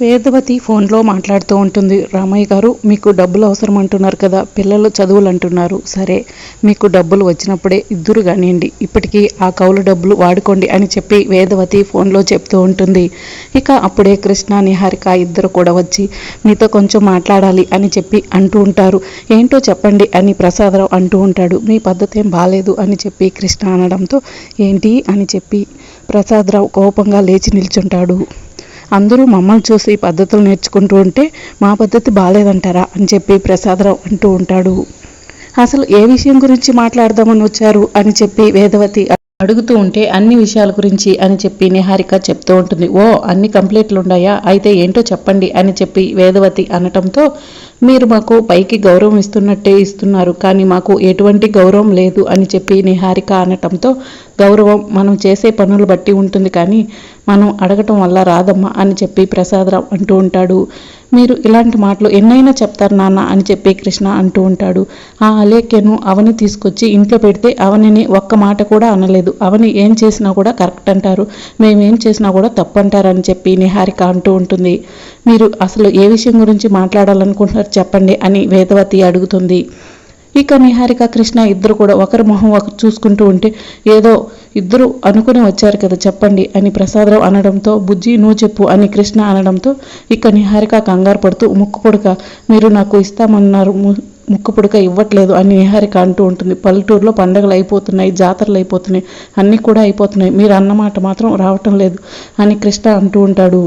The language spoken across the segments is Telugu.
వేదవతి ఫోన్లో మాట్లాడుతూ ఉంటుంది. రామయ్య గారు, మీకు డబ్బులు అవసరం అంటున్నారు కదా, పిల్లలు చదువులు అంటున్నారు. సరే, మీకు డబ్బులు వచ్చినప్పుడే ఇద్దరు కానివ్వండి, ఇప్పటికీ ఆ కౌలు డబ్బులు వాడుకోండి అని చెప్పి వేదవతి ఫోన్లో చెప్తూ ఉంటుంది. ఇక అప్పుడే కృష్ణ, నిహారిక ఇద్దరు కూడా వచ్చి మీతో కొంచెం మాట్లాడాలి అని చెప్పి అంటూ ఉంటారు. ఏంటో చెప్పండి అని ప్రసాదరావు అంటూ ఉంటాడు. మీ పద్ధతి ఏం బాగాలేదు అని చెప్పి కృష్ణ అనడంతో ఏంటి అని చెప్పి ప్రసాదరావు కోపంగా లేచి నిల్చుంటాడు. అందరూ మమ్మల్ని చూసి పద్ధతులు నేర్చుకుంటూ ఉంటే మా పద్ధతి బాగాలేదంటారా అని చెప్పి ప్రసాదరావు అంటూ ఉంటాడు. అసలు ఏ విషయం గురించి మాట్లాడదామని వచ్చారు అని చెప్పి వేదవతి అడుగుతూ ఉంటే అన్ని విషయాల గురించి అని చెప్పి నిహారిక చెప్తూ ఉంటుంది. ఓ, అన్ని కంప్లీట్లు ఉన్నాయా, అయితే ఏంటో చెప్పండి అని చెప్పి వేదవతి అనటంతో మీరు మాకు పైకి గౌరవం ఇస్తున్నట్టే ఇస్తున్నారు, కానీ మాకు ఎటువంటి గౌరవం లేదు అని చెప్పి నిహారిక అనటంతో గౌరవం మనం చేసే పనులు బట్టి ఉంటుంది, కానీ మనం అడగటం వల్ల రాదమ్మా అని చెప్పి ప్రసాదరావు అంటూ ఉంటాడు. మీరు ఇలాంటి మాటలు ఎన్నైనా చెప్తారు నాన్న అని చెప్పి కృష్ణ అంటూ ఉంటాడు. ఆ అలేఖ్యను అవని తీసుకొచ్చి ఇంట్లో పెడితే అవనిని ఒక్క మాట కూడా అనలేదు. అవని ఏం చేసినా కూడా కరెక్ట్ అంటారు, మేమేం చేసినా కూడా తప్పు అంటారు అని చెప్పి నిహారిక అంటూ ఉంటుంది. మీరు అసలు ఏ విషయం గురించి మాట్లాడాలనుకుంటున్నారు చెప్పండి అని వేదవతి అడుగుతుంది. ఇక నిహారిక, కృష్ణ ఇద్దరు కూడా ఒకరి మొహం ఒకరు చూసుకుంటూ ఉంటే ఏదో ఇద్దరు అనుకుని వచ్చారు కదా చెప్పండి అని ప్రసాదరావు అనడంతో బుజ్జి నువ్వు చెప్పు అని కృష్ణ అనడంతో ఇక నిహారిక కంగారు పడుతూ ముక్కు పుడక మీరు నాకు ఇస్తామన్నారు, ముక్కు పుడక ఇవ్వట్లేదు అని నిహారిక అంటూ ఉంటుంది. పల్లెటూరులో పండుగలు అయిపోతున్నాయి, జాతరలు అయిపోతున్నాయి, అన్నీ కూడా అయిపోతున్నాయి, మీరు అన్నమాట మాత్రం రావటం లేదు అని కృష్ణ అంటూ ఉంటాడు.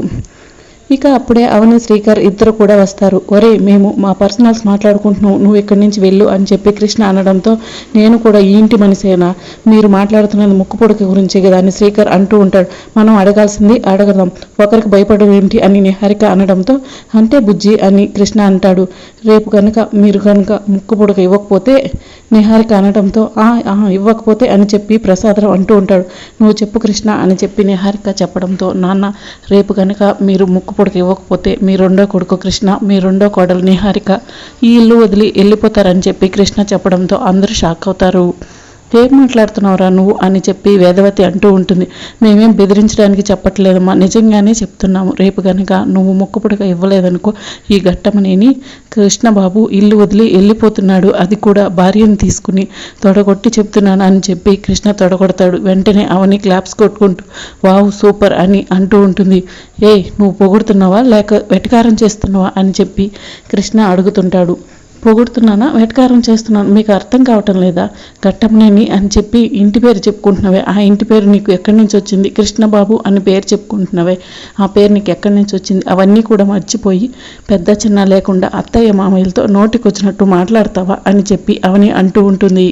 ఇక అప్పుడే అవని, శ్రీకర్ ఇద్దరు కూడా వస్తారు. ఒరే, మేము మా పర్సనల్స్ మాట్లాడుకుంటున్నాం, నువ్వు ఇక్కడి నుంచి వెళ్ళు అని చెప్పి కృష్ణ అనడంతో నేను కూడా ఈ ఇంటి మనిషేనా, మీరు మాట్లాడుతున్నది ముక్కు పొడక గురించే కదా అని శ్రీకర్ అంటూ ఉంటాడు. మనం అడగాల్సింది అడగదాం, ఒకరికి భయపడడం ఏంటి అని నిహారిక అనడంతో అంటే బుజ్జి అని కృష్ణ అంటాడు. రేపు కనుక మీరు కనుక ముక్కు పొడక ఇవ్వకపోతే నిహారిక అనడంతో ఇవ్వకపోతే అని చెప్పి ప్రసాదరావు అంటూ ఉంటాడు. నువ్వు చెప్పు కృష్ణ అని చెప్పి నిహారిక చెప్పడంతో నాన్న, రేపు కనుక మీరు ముక్కు పొడక ఇవ్వకపోతే మీ రెండో కొడుకు కృష్ణ, మీ రెండో కోడలు నిహారిక ఈ ఇల్లు వదిలి వెళ్ళిపోతారని చెప్పి కృష్ణ చెప్పడంతో అందరూ షాక్ అవుతారు. ఏం మాట్లాడుతున్నావురా నువ్వు అని చెప్పి వేదవతి అంటూ ఉంటుంది. మేమేం బెదిరించడానికి చెప్పట్లేదమ్మా, నిజంగానే చెప్తున్నాము. రేపు కనుక నువ్వు ముక్కుపుడక ఇవ్వలేదనుకో ఈ ఘట్టమనేని కృష్ణబాబు ఇల్లు వదిలి వెళ్ళిపోతున్నాడు, అది కూడా భార్యను తీసుకుని తొడగొట్టి చెప్తున్నాను అని చెప్పి కృష్ణ తొడగొడతాడు. వెంటనే అవని క్లాప్స్ కొట్టుకుంటూ వావ్ సూపర్ అని అంటూ ఉంటుంది. నువ్వు పొగుడుతున్నావా లేక వెటకారం చేస్తున్నావా అని చెప్పి కృష్ణ అడుగుతుంటాడు. పొగుడుతున్నానా వెటకారం చేస్తున్నాను, మీకు అర్థం కావటం లేదా, ఘట్టమనేని అని చెప్పి ఇంటి పేరు చెప్పుకుంటున్నావే, ఆ ఇంటి పేరు నీకు ఎక్కడి నుంచి వచ్చింది, కృష్ణబాబు అని పేరు చెప్పుకుంటున్నావే, ఆ పేరు నీకు ఎక్కడి నుంచి వచ్చింది, అవన్నీ కూడా మర్చిపోయి పెద్ద చిన్న లేకుండా అత్తయ్య మామయ్యలతో నోటికొచ్చినట్టు మాట్లాడతావా అని చెప్పి అవని అంటూ ఉంటుంది.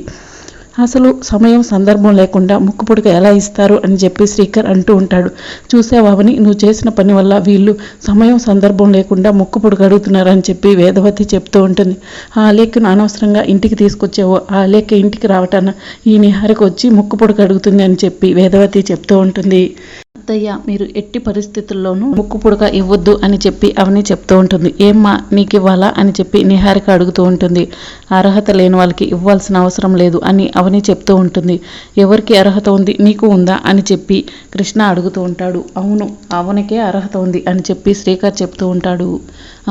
అసలు సమయం సందర్భం లేకుండా ముక్కు పుడక ఎలా ఇస్తారు అని చెప్పి శ్రీకర్ అంటూ ఉంటాడు. చూసావని నువ్వు చేసిన పని వల్ల వీళ్ళు సమయం సందర్భం లేకుండా ముక్కు పుడక అడుగుతున్నారని చెప్పి వేదవతి చెప్తూ ఉంటుంది. ఆ లేఖను అనవసరంగా ఇంటికి తీసుకొచ్చావో, ఆ లేఖ ఇంటికి రావటాన ఈ నిహారిక వచ్చి ముక్కు పుడక అడుగుతుంది అని చెప్పి వేదవతి చెప్తూ ఉంటుంది. అత్తయ్య, మీరు ఎట్టి పరిస్థితుల్లోనూ ముక్కు పుడక ఇవ్వద్దు అని చెప్పి అవని చెప్తూ ఉంటుంది. ఏమ్మా నీకు ఇవ్వాలా అని చెప్పి నిహారిక అడుగుతూ ఉంటుంది. అర్హత లేని వాళ్ళకి ఇవ్వాల్సిన అవసరం లేదు అని అవని చెప్తూ ఉంటుంది. ఎవరికి అర్హత ఉంది, నీకు ఉందా అని చెప్పి కృష్ణ అడుగుతూ ఉంటాడు. అవును, అవనికే అర్హత ఉంది అని చెప్పి శ్రీకర్ చెప్తూ ఉంటాడు.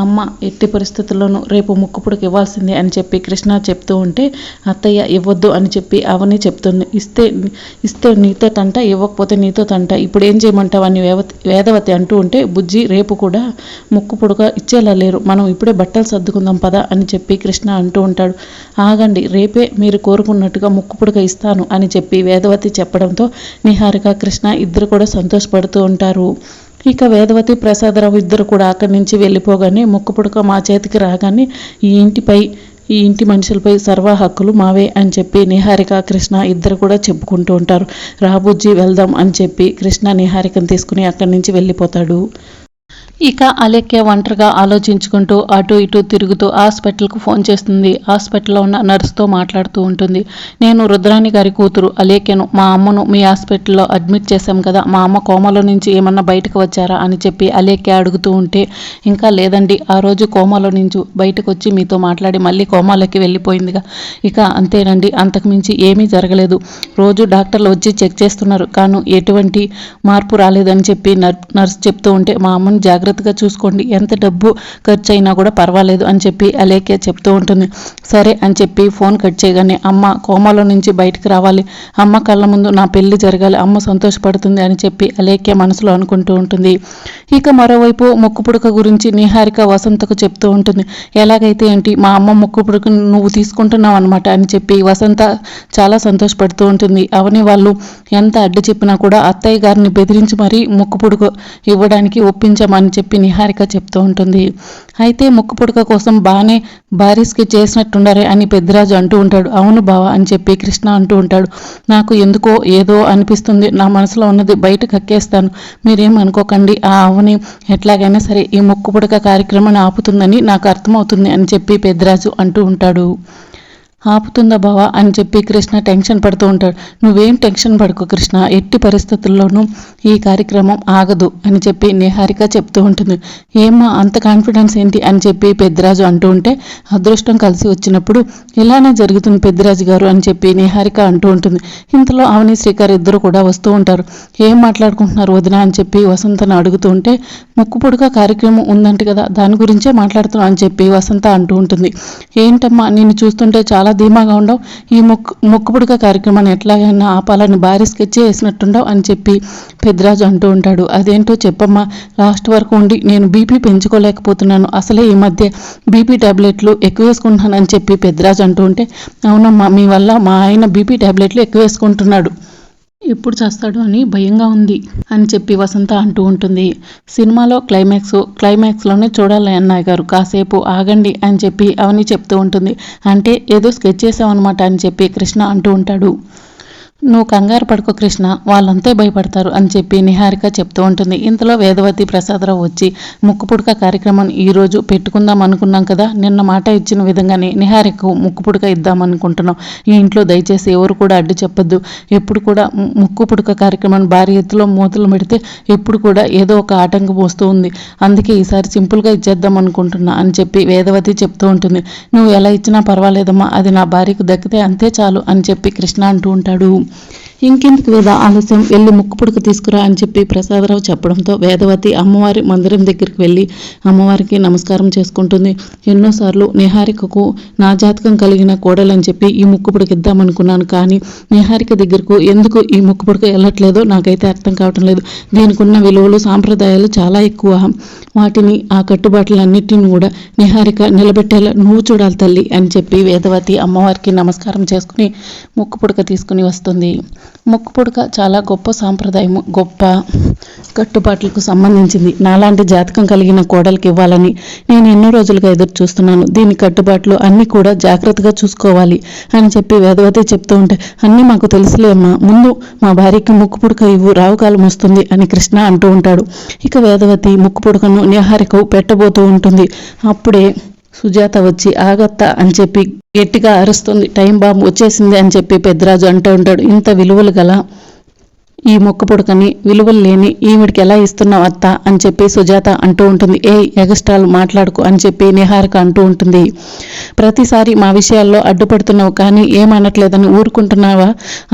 అమ్మ ఎట్టి పరిస్థితుల్లోనూ రేపు ముక్కు పుడక ఇవ్వాల్సిందే అని చెప్పి కృష్ణ చెప్తూ ఉంటే అత్తయ్య ఇవ్వద్దు అని చెప్పి అవని చెప్తుంది. ఇస్తే నీతో తంట, ఇవ్వకపోతే నీతో తంట, ఇప్పుడు ఏం చేయమంటావు అని వేదవతి అంటూ ఉంటే బుజ్జి రేపు కూడా ముక్కు పుడక ఇచ్చేలా లేరు, మనం ఇప్పుడే బట్టలు సర్దుకుందాం పదా అని చెప్పి కృష్ణ అంటూ ఉంటాడు. ఆగండి, రేపే మీరు కోరుకున్నట్టుగా ముక్కు పుడక ఇస్తాను అని చెప్పి వేదవతి చెప్పడంతో నిహారిక, కృష్ణ ఇద్దరు కూడా సంతోషపడుతూ ఉంటారు. ఇక వేదవతి, ప్రసాదరావు ఇద్దరు కూడా అక్కడి నుంచి వెళ్ళిపోగానే ముక్కు పుడక మా చేతికి రాగానే ఈ ఇంటి మనుషులపై సర్వ హక్కులు మావే అని చెప్పి నిహారిక, కృష్ణ ఇద్దరు కూడా చెప్పుకుంటూ ఉంటారు. రాబుజ్జి వెళ్దాం అని చెప్పి కృష్ణ నిహారికను తీసుకుని అక్కడి నుంచి వెళ్ళిపోతాడు. ఇక అలేఖ్య ఒంటరిగా ఆలోచించుకుంటూ అటు ఇటు తిరుగుతూ హాస్పిటల్కు ఫోన్ చేస్తుంది. హాస్పిటల్లో ఉన్న నర్సుతో మాట్లాడుతూ ఉంటుంది. నేను రుద్రాణి గారి కూతురు అలేఖ్యను, మా అమ్మను మీ హాస్పిటల్లో అడ్మిట్ చేశాం కదా, మా అమ్మ కోమాలో నుంచి ఏమన్నా బయటకు వచ్చారా అని చెప్పి అలేఖ్య అడుగుతూ ఉంటే ఇంకా లేదండి, ఆ రోజు కోమాలో నుంచి బయటకు వచ్చి మీతో మాట్లాడి మళ్ళీ కోమాలోకి వెళ్ళిపోయిందిగా, ఇక అంతేనండి, అంతకుమించి ఏమీ జరగలేదు, రోజు డాక్టర్లు వచ్చి చెక్ చేస్తున్నారు కానీ ఎటువంటి మార్పు రాలేదని చెప్పి నర్సు చెప్తూ ఉంటే మా అమ్మను జాగ్రత్త జాగ్రత్తగా చూసుకోండి, ఎంత డబ్బు ఖర్చు అయినా కూడా పర్వాలేదు అని చెప్పి అలేఖ్య చెప్తూ ఉంటుంది. సరే అని చెప్పి ఫోన్ కట్ చేయగానే అమ్మ కోమాలో నుంచి బయటకు రావాలి, అమ్మ కళ్ళ ముందు నా పెళ్లి జరగాలి, అమ్మ సంతోషపడుతుంది అని చెప్పి అలేఖ్య మనసులో అనుకుంటూ ఉంటుంది. ఇక మరోవైపు ముక్కు పుడక గురించి నిహారిక వసంతకు చెప్తూ ఉంటుంది. ఎలాగైతే ఏంటి, మా అమ్మ ముక్కు పుడక నువ్వు తీసుకుంటున్నావు అనమాట అని చెప్పి వసంత చాలా సంతోషపడుతూ ఉంటుంది. అవని వాళ్ళు ఎంత అడ్డు చెప్పినా కూడా అత్తయ్య గారిని బెదిరించి మరీ ముక్కు పుడక ఇవ్వడానికి ఒప్పించామని చెప్పి నిహారిక చెప్తూ ఉంటుంది. అయితే ముక్కు పుడక కోసం బాగానే బారిస్కి చేసినట్టుండారే అని పెద్దరాజు అంటూ ఉంటాడు. అవును బావా అని చెప్పి కృష్ణ అంటూ ఉంటాడు. నాకు ఎందుకో ఏదో అనిపిస్తుంది, నా మనసులో ఉన్నది బయట కక్కేస్తాను, మీరేం అనుకోకండి, ఆ అవని ఎట్లాగైనా సరే ఈ ముక్కు పుడక కార్యక్రమాన్ని ఆపుతుందని నాకు అర్థమవుతుంది అని చెప్పి పెద్దరాజు అంటూ ఉంటాడు. ఆపుతుందా బావా అని చెప్పి కృష్ణ టెన్షన్ పడుతూ ఉంటాడు. నువ్వేం టెన్షన్ పడుకో కృష్ణ, ఎట్టి పరిస్థితుల్లోనూ ఈ కార్యక్రమం ఆగదు అని చెప్పి నిహారిక చెప్తూ ఉంటుంది. ఏమ్మా అంత కాన్ఫిడెన్స్ ఏంటి అని చెప్పి పెద్దరాజు అంటూ ఉంటే, అదృష్టం కలిసి వచ్చినప్పుడు ఇలానే జరుగుతుంది పెద్దరాజు గారు అని చెప్పి నిహారిక అంటూ ఉంటుంది. ఇంతలో అవని శ్రీకర్ ఇద్దరు కూడా వస్తూ ఉంటారు. ఏం మాట్లాడుకుంటున్నారు వదిన అని చెప్పి వసంతను అడుగుతూ ఉంటే, ముక్కు పుడక కార్యక్రమం ఉందంట కదా, దాని గురించే మాట్లాడుతున్నాం అని చెప్పి వసంత అంటూ ఉంటుంది. ఏంటమ్మా నిన్ను చూస్తుంటే చాలా ధీమాగా ఉండవు, ఈ ముక్కు పుడక కార్యక్రమాన్ని ఎట్లాగైనా ఆపాలని భారీ స్కెచ్ వేసినట్టుండవు అని చెప్పి పెద్దరాజు అంటూ ఉంటాడు. అదేంటో చెప్పమ్మా, లాస్ట్ వరకు ఉండి నేను బీపీ పెంచుకోలేకపోతున్నాను, అసలే ఈ మధ్య బీపీ టాబ్లెట్లు ఎక్కువ వేసుకుంటున్నాను అని చెప్పి పెద్దరాజు అంటూ ఉంటే, అవునమ్మా మీ వల్ల మా ఆయన బీపీ టాబ్లెట్లు ఎక్కువ వేసుకుంటున్నాడు, ఎప్పుడు చేస్తాడు అని భయంగా ఉంది అని చెప్పి వసంత అంటూ ఉంటుంది. సినిమాలో క్లైమాక్స్లోనే చూడాలి అన్నయ్య గారు, కాసేపు ఆగండి అని చెప్పి అవని చెప్తూ ఉంటుంది. అంటే ఏదో స్కెచ్ చేసామన్నమాట అని చెప్పి కృష్ణ అంటూ ఉంటాడు. నువ్వు కంగారు పడుకో కృష్ణ, వాళ్ళంతే భయపడతారు అని చెప్పి నిహారిక చెప్తూ ఉంటుంది. ఇంతలో వేదవతి ప్రసాదరావు వచ్చి ముక్కు పుడక కార్యక్రమం ఈరోజు పెట్టుకుందాం అనుకున్నాం కదా, నిన్న మాట ఇచ్చిన విధంగానే నిహారికకు ముక్కు పుడక ఇద్దాం అనుకుంటున్నాం, ఈ ఇంట్లో దయచేసి ఎవరు కూడా అడ్డు చెప్పొద్దు, ఎప్పుడు కూడా ముక్కు పుడక కార్యక్రమాన్ని భారీ ఎత్తులో మూతలు పెడితే ఎప్పుడు కూడా ఏదో ఒక ఆటంకం వస్తూ ఉంది, అందుకే ఈసారి సింపుల్గా ఇచ్చేద్దాం అనుకుంటున్నా అని చెప్పి వేదవతి చెప్తూ ఉంటుంది. నువ్వు ఎలా ఇచ్చినా పర్వాలేదమ్మా, అది నా భార్యకు దక్కితే అంతే చాలు అని చెప్పి కృష్ణ అంటూ ఉంటాడు. ఇంకెందుకు వేద ఆలస్యం, వెళ్ళి ముక్కు పుడక తీసుకురా అని చెప్పి ప్రసాదరావు చెప్పడంతో వేదవతి అమ్మవారి మందిరం దగ్గరికి వెళ్ళి అమ్మవారికి నమస్కారం చేసుకుంటుంది. ఎన్నోసార్లు నిహారికకు నా జాతకం కలిగిన కోడలని చెప్పి ఈ ముక్కు పుడక ఇద్దామనుకున్నాను, కానీ నిహారిక దగ్గరకు ఎందుకు ఈ ముక్కు పుడక వెళ్ళట్లేదో నాకైతే అర్థం కావటం లేదు, దీనికి ఉన్న విలువలు సాంప్రదాయాలు చాలా ఎక్కువ, వాటిని ఆ కట్టుబాట్లన్నిటిని కూడా నిహారిక నిలబెట్టేలా నువ్వు చూడాలి తల్లి అని చెప్పి వేదవతి అమ్మవారికి నమస్కారం చేసుకుని ముక్కు పుడక తీసుకుని వస్తుంది. ముక్కు పుడక చాలా గొప్ప సాంప్రదాయము, గొప్ప కట్టుబాట్లకు సంబంధించింది, నాలాంటి జాతకం కలిగిన కోడలికి ఇవ్వాలని నేను ఎన్నో రోజులుగా ఎదురు చూస్తున్నాను, దీని కట్టుబాట్లు అన్నీ కూడా జాగ్రత్తగా చూసుకోవాలి అని చెప్పి వేదవతి చెప్తూ ఉంటే, అన్నీ మాకు తెలుసులే అమ్మా, ముందు మా భార్యకి ముక్కు పుడక ఇవ్వు, రావుకాలం వస్తుంది అని కృష్ణ అంటూ ఉంటాడు. ఇక వేదవతి ముక్కు పుడకను నిహారికకు పెట్టబోతూ ఉంటుంది. అప్పుడే సుజాత వచ్చి ఆగత్త అని చెప్పి గట్టిగా అరుస్తుంది. టైం బాంబు వచ్చేసింది అని చెప్పి పెద్దరాజు అంటూ ఉంటాడు. ఇంత విలువలు గల ఈ ముక్కు పుడకని విలువలు లేని ఈవిడికి ఎలా ఇస్తున్నావు అత్త అని చెప్పి సుజాత అంటూ ఉంటుంది. ఎగస్ట్రాలు మాట్లాడుకు అని చెప్పి నిహారిక అంటూ ఉంటుంది. ప్రతిసారి మా విషయాల్లో అడ్డుపడుతున్నావు కానీ ఏమనట్లేదని ఊరుకుంటున్నావా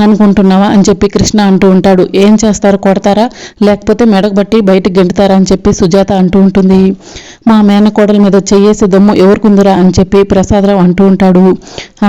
అనుకుంటున్నావా అని చెప్పి కృష్ణ అంటూ ఉంటాడు. ఏం చేస్తారు, కొడతారా లేకపోతే మెడకబట్టి బయటకు గెంటుతారా అని చెప్పి సుజాత అంటూ ఉంటుంది. మా మేనకోడల మీద చెయ్యేసి దమ్ము ఎవరికుందిరా అని చెప్పి ప్రసాదరావు అంటూ ఉంటాడు.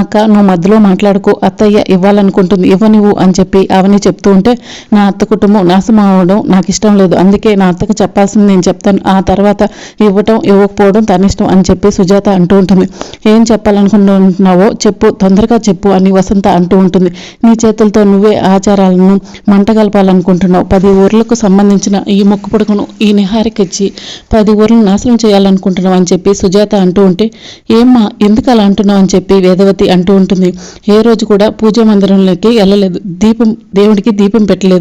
అక్క నువ్వు మధ్యలో మాట్లాడుకో, అత్తయ్య ఇవ్వాలనుకుంటుంది ఇవ్వనివ్వు అని చెప్పి అవని చెప్తూ ఉంటే, నా అత్త కుటుంబం నాశనం అవ్వడం నాకు ఇష్టం లేదు, అందుకే నా అత్తకు చెప్పాల్సింది నేను చెప్తాను, ఆ తర్వాత ఇవ్వటం ఇవ్వకపోవడం తన ఇష్టం అని చెప్పి సుజాత అంటూ ఉంటుంది. ఏం చెప్పాలనుకుంటున్నావో చెప్పు, తొందరగా చెప్పు అని వసంత అంటూ ఉంటుంది. నీ చేతులతో నువ్వే ఆచారాలను మంటగలపాలనుకుంటున్నావు, 10 ఊర్లకు సంబంధించిన ఈ ముక్కు పుడకను ఈ నిహారికిచ్చి 10 ఊర్లను నాశనం చేయాలనుకుంటున్నావు అని చెప్పి సుజాత అంటూ ఉంటే, ఏమ్మా ఎందుకు అలా అంటున్నావు అని చెప్పి వేదవతి అంటూ ఉంటుంది. ఏ రోజు కూడా పూజ మందిరంలోకి వెళ్ళలేదు, దేవుడికి దీపం పెట్టలేదు,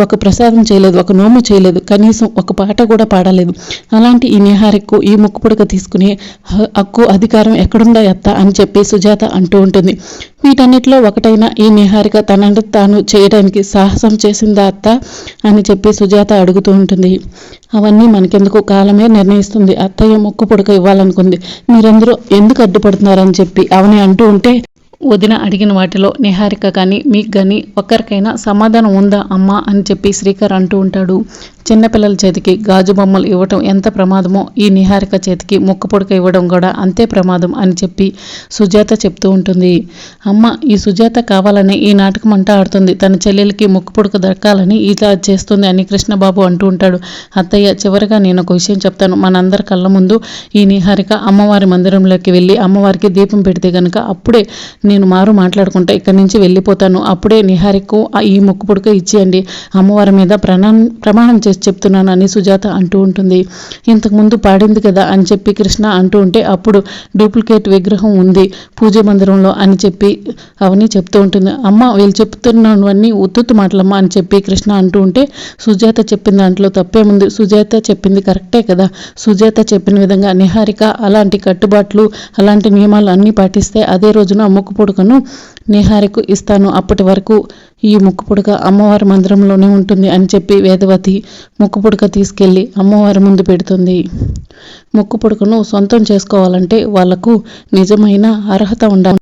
ఒక ప్రసాదం చేయలేదు, ఒక నోము చేయలేదు, కనీసం ఒక పాట కూడా పాడలేదు, అలాంటి ఈ నిహారికకు ఈ ముక్కు పుడక తీసుకుని హక్కు అధికారం ఎక్కడుందా అత్త అని చెప్పి సుజాత అంటూ ఉంటుంది. వీటన్నిటిలో ఒకటైనా ఈ నిహారిక తనంటే తాను చేయడానికి సాహసం చేసిందా అత్త అని చెప్పి సుజాత అడుగుతూ ఉంటుంది. అవన్నీ మనకెందుకు, కాలమే నిర్ణయిస్తుంది, అత్తయ్య ముక్కు పుడక ఇవ్వాలనుకుంది, మీరందరూ ఎందుకు అడ్డుపడుతున్నారని చెప్పి అవని అంటూ ఉంటే, వదిన అడిగిన వాటిలో నిహారిక కానీ మీకు కానీ ఒక్కరికైనా సమాధానం ఉందా అమ్మా అని చెప్పి శ్రీకర్ అంటూ ఉంటాడు. చిన్నపిల్లల చేతికి గాజు బొమ్మలు ఇవ్వటం ఎంత ప్రమాదమో ఈ నిహారిక చేతికి ముక్క పొడక ఇవ్వడం కూడా అంతే ప్రమాదం అని చెప్పి సుజాత చెప్తూ ఉంటుంది. అమ్మ, ఈ సుజాత కావాలని ఈ నాటకం అంతా ఆడుతుంది, తన చెల్లెలకి ముక్క పొడక దక్కాలని ఇలా చేస్తుంది అని కృష్ణబాబు అంటూ ఉంటాడు. అత్తయ్య, చివరిగా నేను ఒక విషయం చెప్తాను. మనందరి కళ్ళ ముందు ఈ నిహారిక అమ్మవారి మందిరంలోకి వెళ్ళి అమ్మవారికి దీపం పెడితే గనక అప్పుడే నేను మాట్లాడుకుంటా ఇక్కడి నుంచి వెళ్ళిపోతాను. అప్పుడే నిహారికకు ఈ ముక్క పొడక ఇచ్చేయండి, అమ్మవారి మీద ప్రమాణం చేసి చెప్తున్నాను అని సుజాత అంటూ ఉంటుంది. ఇంతకుముందు పాడింది కదా అని చెప్పి కృష్ణ అంటూ ఉంటే అప్పుడు డూప్లికేట్ విగ్రహం ఉంది పూజ మందిరంలో అని చెప్పి అవని చెప్తూ ఉంటుంది. అమ్మ, వీళ్ళు చెప్తున్నవన్నీ ఉత్తుత్తు మాటలమ్మ అని చెప్పి కృష్ణ అంటూ ఉంటే సుజాత చెప్పిన దాంట్లో తప్పేముంది, సుజాత చెప్పింది కరెక్టే కదా. సుజాత చెప్పిన విధంగా నిహారిక అలాంటి కట్టుబాట్లు అలాంటి నియమాలు అన్నీ పాటిస్తే అదే రోజున ముక్కు పొడకను నిహారికు ఇస్తాను. అప్పటి వరకు ఈ ముక్కు పొడక అమ్మవారి మందిరంలోనే ఉంటుంది అని చెప్పి వేదవతి ముక్కు పొడక తీసుకెళ్ళి అమ్మవారి ముందు పెడుతుంది. ముక్కు పొడకను సొంతం చేసుకోవాలంటే వాళ్లకు నిజమైన అర్హత ఉండాలి.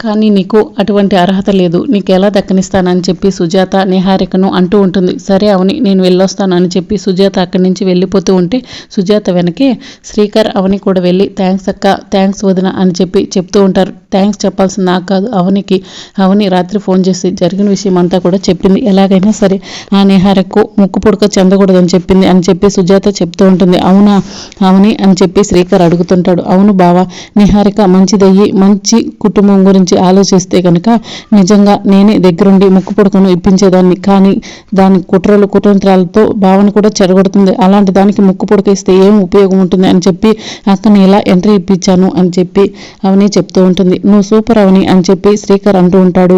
కానీ నీకు అటువంటి అర్హత లేదు, నీకు ఎలా దక్కనిస్తానని చెప్పి సుజాత నిహారికను అంటూ ఉంటుంది. సరే అవని, నేను వెళ్ళొస్తాను అని చెప్పి సుజాత అక్కడి నుంచి వెళ్ళిపోతూ ఉంటే సుజాత వెనకే శ్రీకర్ అవని కూడా వెళ్ళి థ్యాంక్స్ అక్క, థ్యాంక్స్ వదిన అని చెప్పి చెప్తూ ఉంటారు. థ్యాంక్స్ చెప్పాల్సింది నాకు కాదు అవనికి. అవని రాత్రి ఫోన్ చేసి జరిగిన విషయం అంతా కూడా చెప్పింది. ఎలాగైనా సరే ఆ నిహారికకు ముక్కు పొడక చెందకూడదని చెప్పింది అని చెప్పి సుజాత చెప్తూ ఉంటుంది. అవునా అవని అని చెప్పి శ్రీకర్ అడుగుతుంటాడు. అవును బావా, నిహారిక మంచిదయ్యి మంచి కుటుంబం గురించి ఆలోచిస్తే కనుక నిజంగా నేనే దగ్గరుండి ముక్కు పొడకను ఇప్పించేదాన్ని. కానీ దాని కుతంత్రాలతో భావన కూడా చెడగొడుతుంది. అలాంటి దానికి ముక్కు పొడక ఇస్తే ఏం ఉపయోగం ఉంటుంది అని చెప్పి అక్కని ఇలా ఎంట్రీ ఇప్పించాను అని చెప్పి అవని చెప్తూ ఉంటుంది. నువ్వు సూపర్ అవని అని చెప్పి శ్రీకర్ అంటూ ఉంటాడు.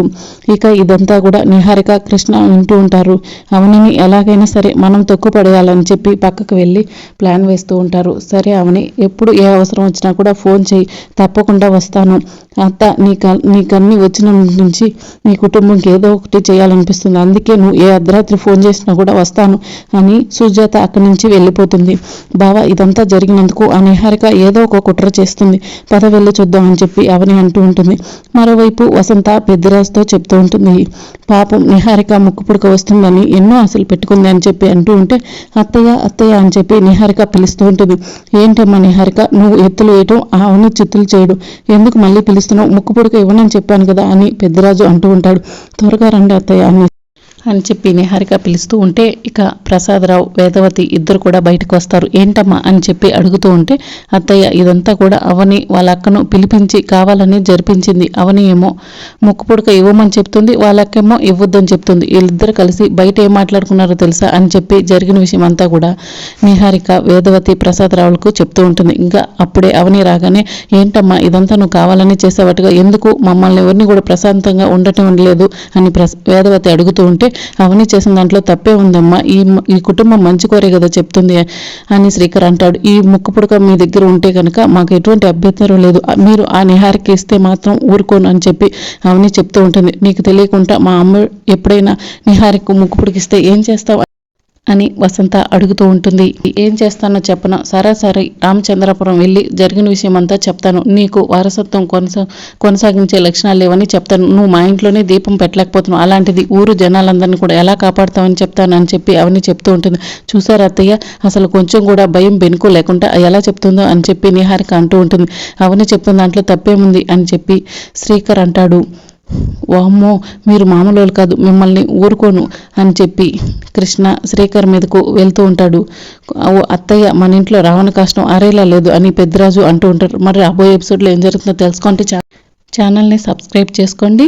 ఇక ఇదంతా కూడా నిహారిక కృష్ణ వింటూ ఉంటారు. అవనిని ఎలాగైనా సరే మనం తొక్కుపడేయాలని చెప్పి పక్కకు వెళ్ళి ప్లాన్ వేస్తూ ఉంటారు. సరే అవని, ఎప్పుడు ఏ అవసరం వచ్చినా కూడా ఫోన్ చేయి, తప్పకుండా వస్తాను. అత్త, నీకన్నీ వచ్చిన నుంచి నీ కుటుంబంకి ఏదో ఒకటి చేయాలనిపిస్తుంది, అందుకే నువ్వు ఏ అర్ధరాత్రి ఫోన్ చేసినా కూడా వస్తాను అని సుజాత అక్కడి నుంచి వెళ్ళిపోతుంది. బావా, ఇదంతా జరిగినందుకు ఆ నిహారిక ఏదో ఒక కుట్ర చేస్తుంది, పద వెళ్ళి చూద్దామని చెప్పి అవని అంటూ ఉంటుంది. మరోవైపు వసంత పెద్దిరాజుతో చెప్తూ ఉంటుంది. పాపం నిహారిక ముక్కు పుడక వస్తుందని ఎన్నో ఆశలు పెట్టుకుంది అని చెప్పి అంటూ ఉంటే అత్తయ్య అత్తయ్య అని చెప్పి నిహారిక పిలుస్తూ ఉంటుంది. ఏంటమ్మా నిహారిక, నువ్వు ఎత్తులు వేయటం అవని చిత్తులు చేయడం ఎందుకు మళ్ళీ పిలుస్తున్నావు, ముక్కు పుడక ఇవ్వనని చెప్పాను కదా అని పెద్దరాజు అంటూ ఉంటాడు. త్వరగా రండి అత్తయ్య అని చెప్పి నిహారిక పిలుస్తూ ఉంటే ఇక ప్రసాదరావు వేదవతి ఇద్దరు కూడా బయటకు వస్తారు. ఏంటమ్మా అని చెప్పి అడుగుతూ ఉంటే అత్తయ్య, ఇదంతా కూడా అవని వాళ్ళ అక్కను పిలిపించి కావాలని జరిపించింది. అవని ఏమో ముక్కు పుడక ఇవ్వమని చెప్తుంది, వాళ్ళకేమో ఇవ్వద్దని చెప్తుంది. వీళ్ళిద్దరు కలిసి బయట ఏం మాట్లాడుకున్నారో తెలుసా అని చెప్పి జరిగిన విషయం అంతా కూడా నిహారిక వేదవతి ప్రసాదరావులకు చెప్తూ ఉంటుంది. ఇంకా అప్పుడే అవని రాగానే ఏంటమ్మా ఇదంతా నువ్వు కావాలని చేసేవాటుగా, ఎందుకు మమ్మల్ని ఎవరిని కూడా ప్రశాంతంగా ఉండటం లేదు అని వేదవతి అడుగుతూ ఉంటే అవని చేసిన దాంట్లో తప్పే ఉందమ్మా, ఈ కుటుంబం మంచి కోరే కదా చెప్తుంది అని శ్రీకర్ అంటాడు. ఈ ముక్కు పుడక మీ దగ్గర ఉంటే కనుక మాకు ఎటువంటి అభ్యంతరం లేదు, మీరు ఆ నిహారిక ఇస్తే మాత్రం ఊరుకోను అని చెప్పి అవని చెప్తూ ఉంటుంది. నీకు తెలియకుండా మా అమ్మ ఎప్పుడైనా నిహారిక ముక్కు పుడికిస్తే ఏం చేస్తావు అని వసంత అడుగుతూ ఉంటుంది. ఏం చేస్తానో చెప్పను, సరే రామచంద్రపురం వెళ్ళి జరిగిన విషయం అంతా చెప్తాను, నీకు వారసత్వం కొనసాగించే లక్షణాలు లేవని చెప్తాను, నువ్వు మా ఇంట్లోనే దీపం పెట్టలేకపోతున్నావు, అలాంటిది ఊరు జనాలందరినీ కూడా ఎలా కాపాడుతావని చెప్తాను అని చెప్పి అవని చెప్తూ ఉంటుంది. చూసారు అత్తయ్య, అసలు కొంచెం కూడా భయం బెనుకు లేకుండా ఎలా చెప్తుందో అని చెప్పి నిహారిక అంటూ ఉంటుంది. అవని చెప్తున్న దాంట్లో తప్పేముంది అని చెప్పి శ్రీకర్ అంటాడు. వామ్మో, మీరు మామూలు కాదు, మిమ్మల్ని ఊరుకోను అని చెప్పి కృష్ణ శ్రీకర్ మీదకు వెళ్తూ ఉంటాడు. అత్తయ్య, మన ఇంట్లో రావణ కష్టం అరేలా లేదు అని పెద్దరాజు అంటూ ఉంటారు. మరి రాబోయే ఎపిసోడ్లో ఏం జరుగుతుందో తెలుసుకుంటే ఛానల్ని సబ్స్క్రైబ్ చేసుకోండి.